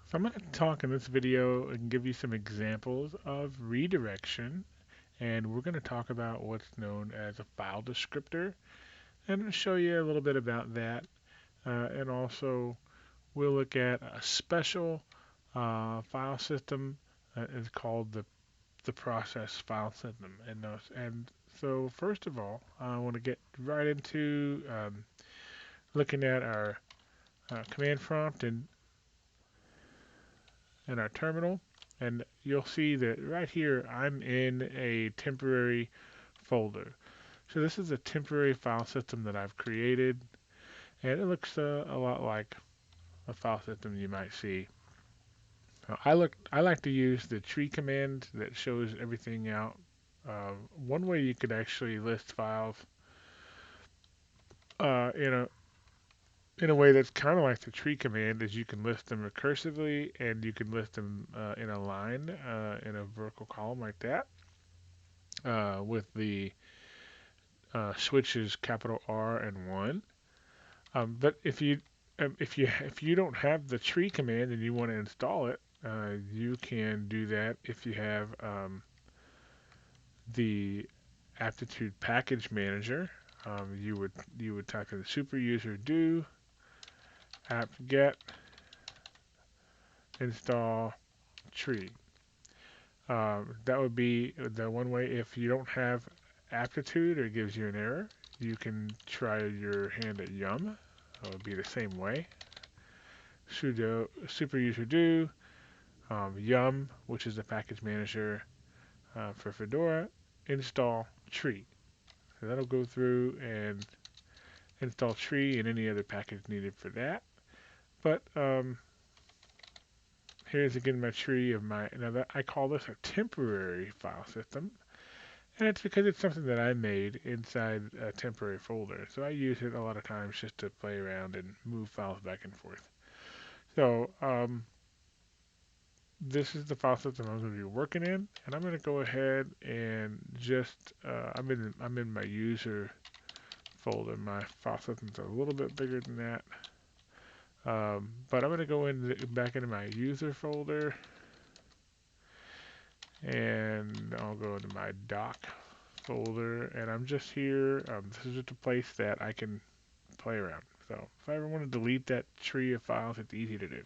So I'm going to talk in this video and give you some examples of redirection, and we're going to talk about what's known as a file descriptor, and show you a little bit about that. And also, we'll look at a special file system that is called the process file system. And so, first of all, I want to get right into looking at our command prompt in our terminal, and you'll see that right here I'm in a temporary folder. So this is a temporary file system that I've created, and it looks a lot like a file system you might see. I like to use the tree command that shows everything out. One way you could actually list files uh, in a in a way that's kind of like the tree command is you can list them recursively and you can list them in a line in a vertical column like that with the switches capital R and 1. But if you don't have the tree command and you want to install it, you can do that if you have the aptitude package manager. You would type in super user do apt-get install tree. That would be the one way. If you don't have aptitude or it gives you an error, you can try your hand at yum. It would be the same way. Sudo super user do yum, which is the package manager for Fedora, install tree. So that'll go through and install tree and any other package needed for that. But here's again my tree of my. Now that I call this a temporary file system, and it's because it's something that I made inside a temporary folder. So I use it a lot of times just to play around and move files back and forth. So this is the file system I'm going to be working in, and I'm going to go ahead and just I'm in my user folder. My file system's a little bit bigger than that, but I'm going to go back into my user folder, and I'll go into my doc folder, and I'm just here. This is just a place that I can play around. So if I ever want to delete that tree of files, it's easy to do.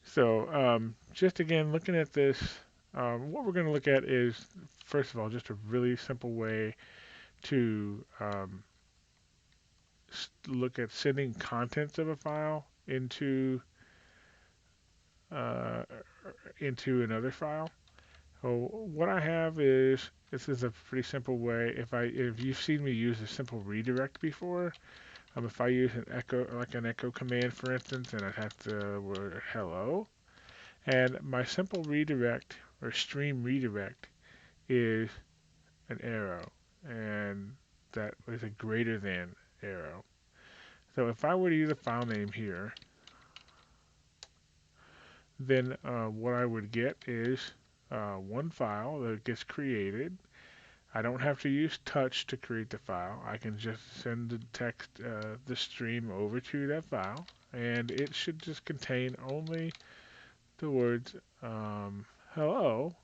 So just again, looking at this, what we're going to look at is, first of all, just a really simple way to look at sending contents of a file uh, into another file. So what I have is, this is a pretty simple way. If you've seen me use a simple redirect before, if I use an echo, like an echo command, for instance, and I have the word hello, and my simple redirect or stream redirect is an arrow, and that is a greater than arrow. So if I were to use a file name here, then what I would get is one file that gets created. I don't have to use touch to create the file. I can just send the text, the stream over to that file, and it should just contain only the words hello,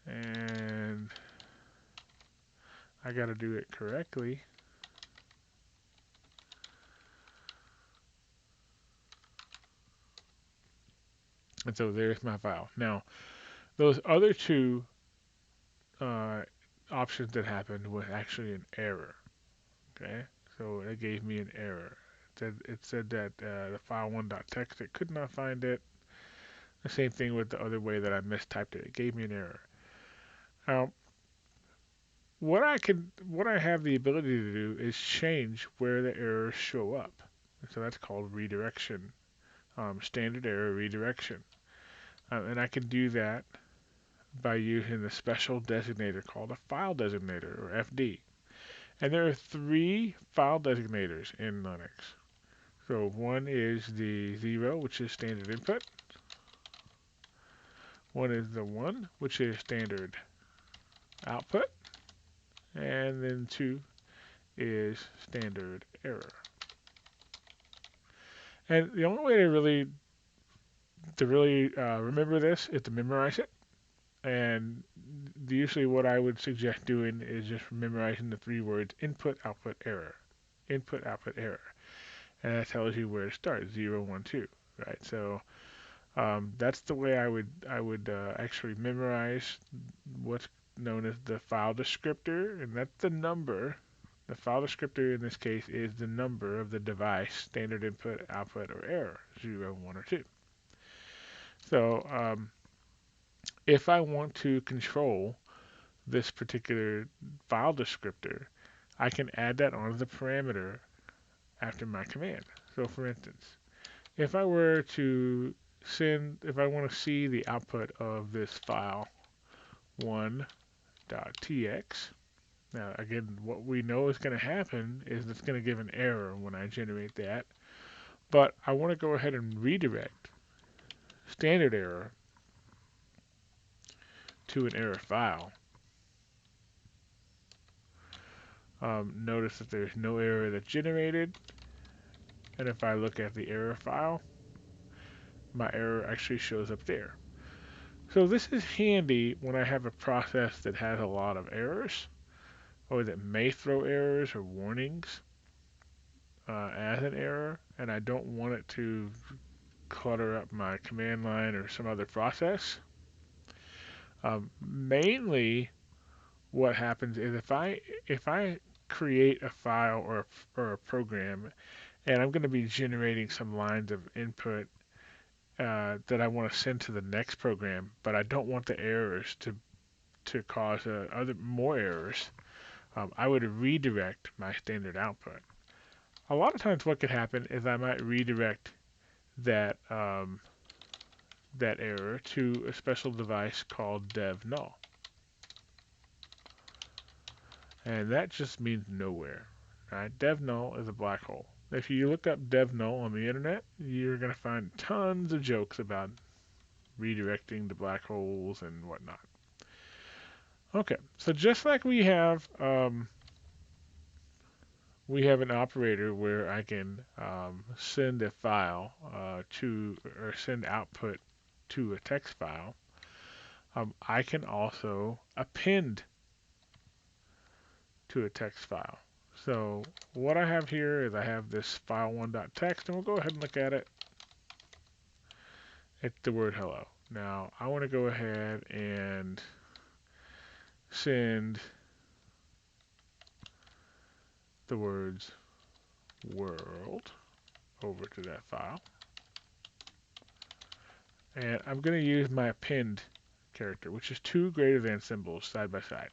and I got to do it correctly. And so there's my file. Now, those other two uh, options that happened was actually an error. Okay, so it gave me an error. It said that the file one.txt, it could not find it. The same thing with the other way that I mistyped it. It gave me an error. Now, what I have the ability to do is change where the errors show up. So that's called redirection, standard error redirection. And I can do that by using the special designator called a file designator, or FD. And there are three file designators in Linux. So one is the 0, which is standard input. One is the 1, which is standard output. And then 2 is standard error. And the only way to really remember this is to memorize it. And usually, what I would suggest doing is just memorizing the three words input, output, error. Input, output, error. And that tells you where to start 0, 1, 2. Right? So that's the way I would actually memorize what's known as the file descriptor, and that's the number. The file descriptor in this case is the number of the device standard input, output, or error 0, 1, or 2. So if I want to control this particular file descriptor, I can add that onto the parameter after my command. So for instance, if I were to if I want to see the output of this file 1.tx, now again, what we know is going to happen is it's going to give an error when I generate that, but I want to go ahead and redirect standard error to an error file. Notice that there's no error that's generated, and if I look at the error file, my error actually shows up there. So this is handy when I have a process that has a lot of errors, or that may throw errors or warnings as an error, and I don't want it to clutter up my command line or some other process. Mainly, what happens is if I create a file or a program, and I'm going to be generating some lines of input that I want to send to the next program, but I don't want the errors to cause other more errors. I would redirect my standard output. A lot of times, what could happen is I might redirect that that error to a special device called dev null, and that just means nowhere. Right? Dev null is a black hole. If you look up dev null on the internet, you're going to find tons of jokes about redirecting to black holes and whatnot. Okay, so just like we have an operator where I can send a file to or send output to a text file. I can also append to a text file. So what I have here is I have this file1.txt, and we'll go ahead and look at it. It's the word hello. Now I want to go ahead and send the words world over to that file. And I'm going to use my append character, which is two greater than symbols side by side.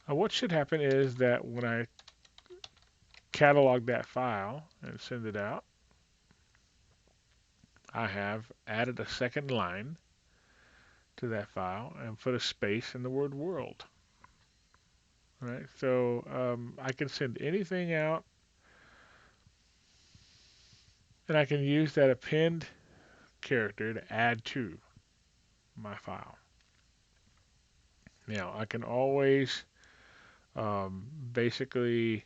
What should happen is that when I catalog that file and send it out, I have added a second line to that file and put a space in the word world. All right, so I can send anything out, and I can use that append character to add to my file. Now, I can always basically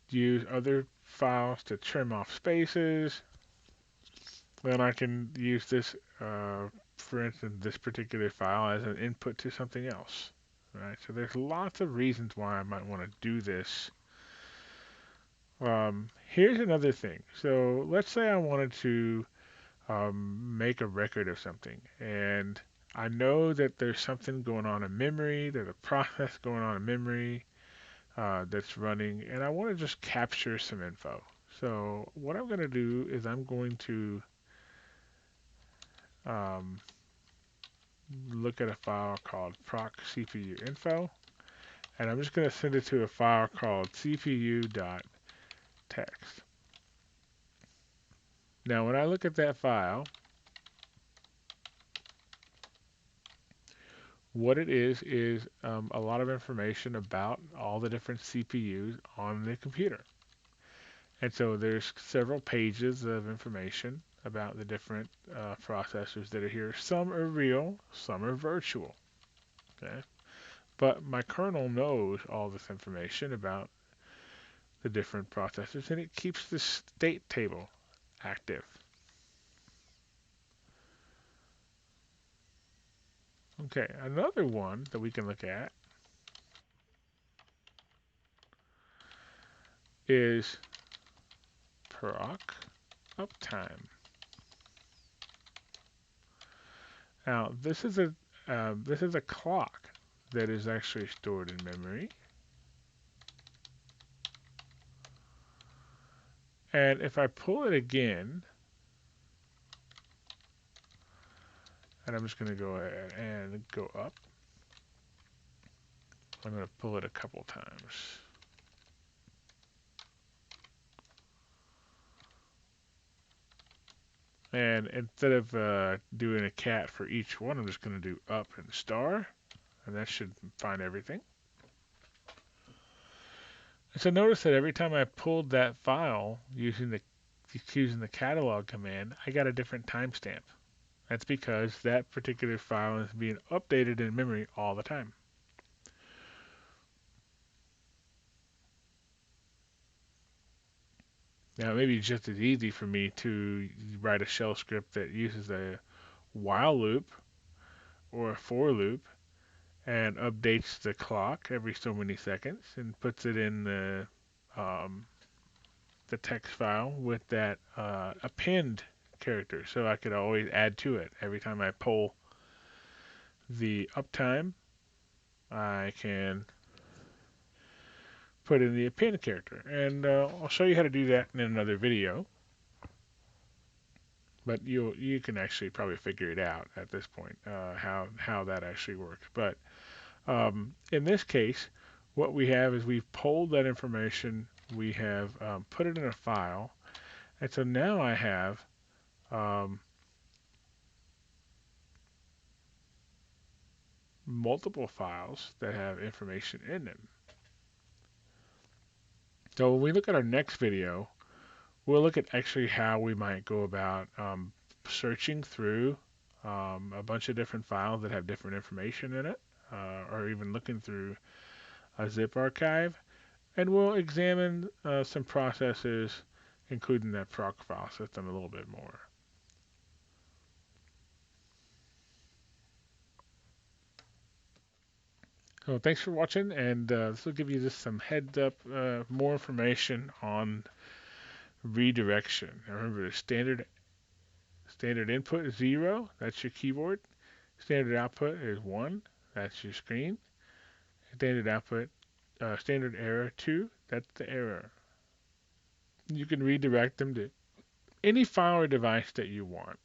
use other files to trim off spaces. Then I can use this, for instance, this particular file as an input to something else. Right? So there's lots of reasons why I might want to do this. Here's another thing. So let's say I wanted to make a record of something, and I know that there's something going on in memory, there's a process going on in memory that's running, and I want to just capture some info. So what I'm going to do is I'm going to um, look at a file called proc CPU info, and I'm just going to send it to a file called cpu.txt. Now, when I look at that file, what it is a lot of information about all the different CPUs on the computer. And so there's several pages of information about the different processors that are here. Some are real, some are virtual. Okay? But my kernel knows all this information about the different processors, and it keeps the state table active. Okay, another one that we can look at is proc uptime. Now, this is a clock that is actually stored in memory, and if I pull it again, and I'm just going to go ahead and go up, I'm going to pull it a couple times. And instead of doing a cat for each one, I'm just going to do up and star, and that should find everything. And so notice that every time I pulled that file using the catalog command, I got a different timestamp. That's because that particular file is being updated in memory all the time. Now, maybe it's just as easy for me to write a shell script that uses a while loop or a for loop and updates the clock every so many seconds and puts it in um, the text file with that append character, so I could always add to it. Every time I pull the uptime, I can put in the append character. And I'll show you how to do that in another video. But you can actually probably figure it out at this point, how that actually works. But in this case, what we have is we've pulled that information, we have put it in a file, and so now I have um, multiple files that have information in them. So when we look at our next video, we'll look at actually how we might go about searching through a bunch of different files that have different information in it, or even looking through a zip archive, and we'll examine some processes, including that proc file system, a little bit more. So thanks for watching, and this will give you just some heads up, more information on redirection. Now remember, the standard input is 0, that's your keyboard. Standard output is 1, that's your screen. Standard error 2, that's the error. You can redirect them to any file or device that you want.